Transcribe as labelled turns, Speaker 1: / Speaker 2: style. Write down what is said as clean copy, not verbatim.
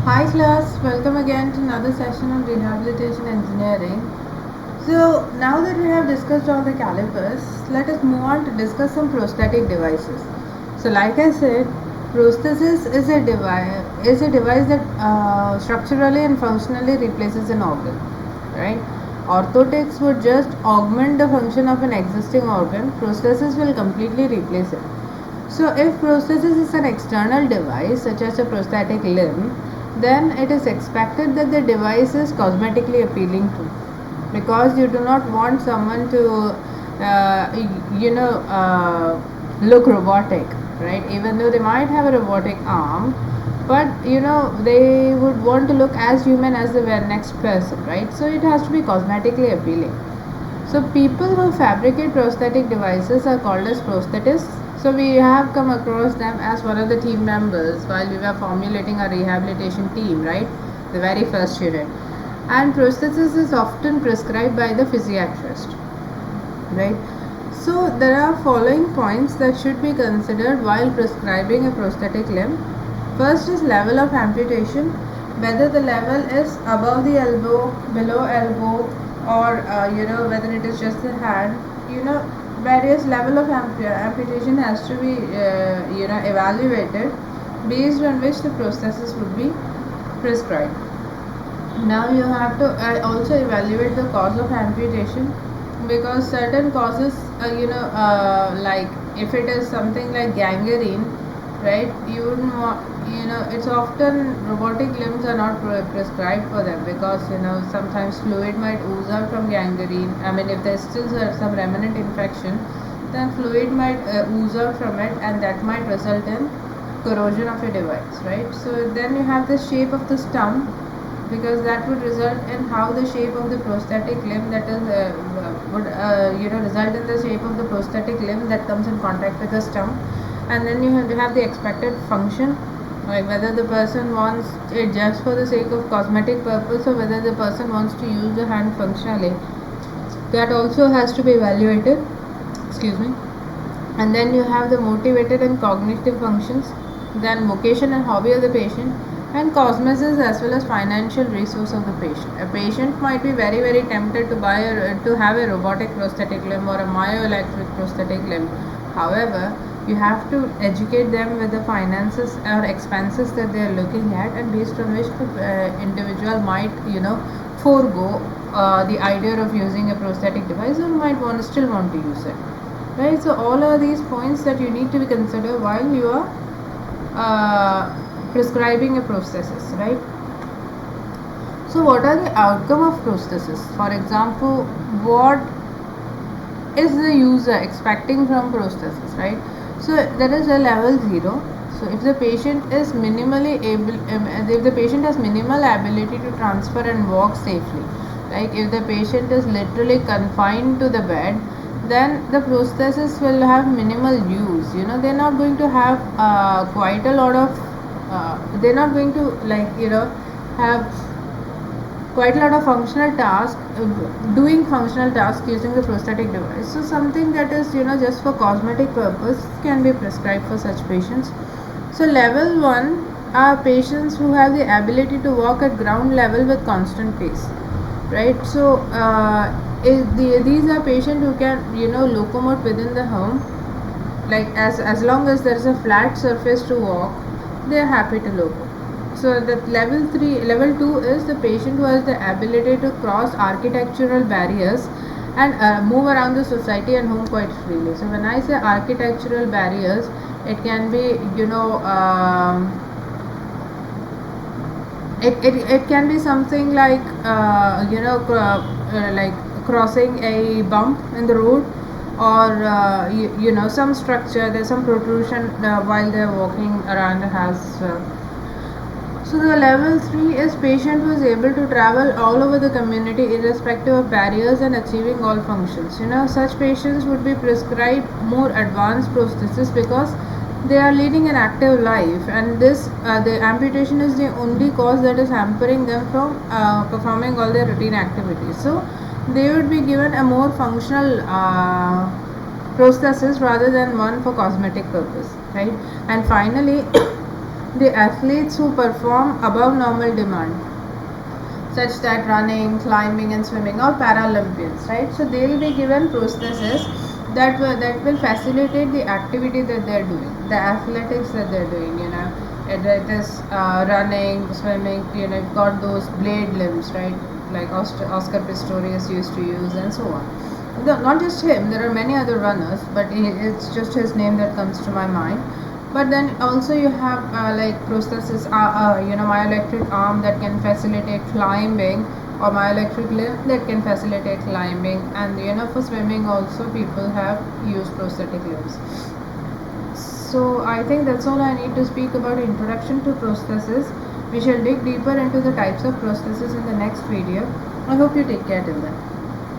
Speaker 1: Hi class, welcome again to another session on rehabilitation engineering. So now that we have discussed all the calipers, let us move on to discuss some prosthetic devices. So like I said, prosthesis is a device that structurally and functionally replaces an organ, right? Orthotics would just augment the function of an existing organ. Prosthesis will completely replace it. So, if prosthesis is an external device, such as a prosthetic limb, then it is expected that the device is cosmetically appealing too, because you do not want someone to, look robotic, right? Even though they might have a robotic arm, but they would want to look as human as the next person, right? So, it has to be cosmetically appealing. So people who fabricate prosthetic devices are called as prosthetists. So we have come across them as one of the team members while we were formulating our rehabilitation team, right? The very first unit. And prosthesis is often prescribed by the physiatrist, right? So there are following points that should be considered while prescribing a prosthetic limb. First is level of amputation, whether the level is above the elbow, below elbow, or whether it is just the hand. Various level of amputation has to be evaluated, based on which the prosthesis would be prescribed. Now you have to also evaluate the cause of amputation, because certain causes, like if it is something like gangrene, right? You wouldn't it's often robotic limbs are not prescribed for them, because sometimes fluid might ooze out from gangrene. I mean, if there's still some remnant infection, then fluid might ooze out from it, and that might result in corrosion of a device, right? So then you have the shape of the stump, because that would result in how the shape of the prosthetic limb that is would result in the shape of the prosthetic limb that comes in contact with the stump. And then you have the expected function, like whether the person wants it just for the sake of cosmetic purpose, or whether the person wants to use the hand functionally. That also has to be evaluated. Excuse me. And then you have the motivated and cognitive functions, then vocation and hobby of the patient, and cosmesis as well as financial resource of the patient. A patient might be very tempted to to have a robotic prosthetic limb or a myoelectric prosthetic limb. However, you have to educate them with the finances or expenses that they are looking at, and based on which the individual might forego the idea of using a prosthetic device, or might still want to use it, right? So all are these points that you need to be considered while you are prescribing a prosthesis, right? So what are the outcome of prosthesis? For example, what is the user expecting from prosthesis, right? So there is a level 0. So if the patient is if the patient has minimal ability to transfer and walk safely, like if the patient is literally confined to the bed, then the prosthesis will have minimal use. They're not going to have quite a lot of they're not going to have quite a lot of functional tasks, doing functional tasks using the prosthetic device. So something that is just for cosmetic purpose can be prescribed for such patients. So level 1 are patients who have the ability to walk at ground level with constant pace, right? So these are patients who can locomote within the home, like as long as there is a flat surface to walk, they are happy to locomote. So the level 2 is the patient who has the ability to cross architectural barriers and move around the society and home quite freely. So when I say architectural barriers, it can be it can be something like like crossing a bump in the road, or some structure, there's some protrusion while they're walking around the house. So the level 3 is patient who is able to travel all over the community irrespective of barriers and achieving all functions. Such patients would be prescribed more advanced prosthesis, because they are leading an active life, and this the amputation is the only cause that is hampering them from performing all their routine activities. So they would be given a more functional prosthesis rather than one for cosmetic purpose, right? And finally the athletes who perform above normal demand, such that running, climbing, and swimming, or Paralympians, right? So they will be given prosthesis that will facilitate the activity that they're doing, the athletics that they're doing. It is running, swimming. You've got those blade limbs, right? Like Oscar Pistorius used to use, and so on. Not just him. There are many other runners, but it's just his name that comes to my mind. But then also you have like prosthesis, myoelectric arm that can facilitate climbing, or myoelectric limb that can facilitate climbing. And for swimming also people have used prosthetic limbs. So I think that's all I need to speak about introduction to prosthesis. We shall dig deeper into the types of prosthesis in the next video. I hope you take care till then.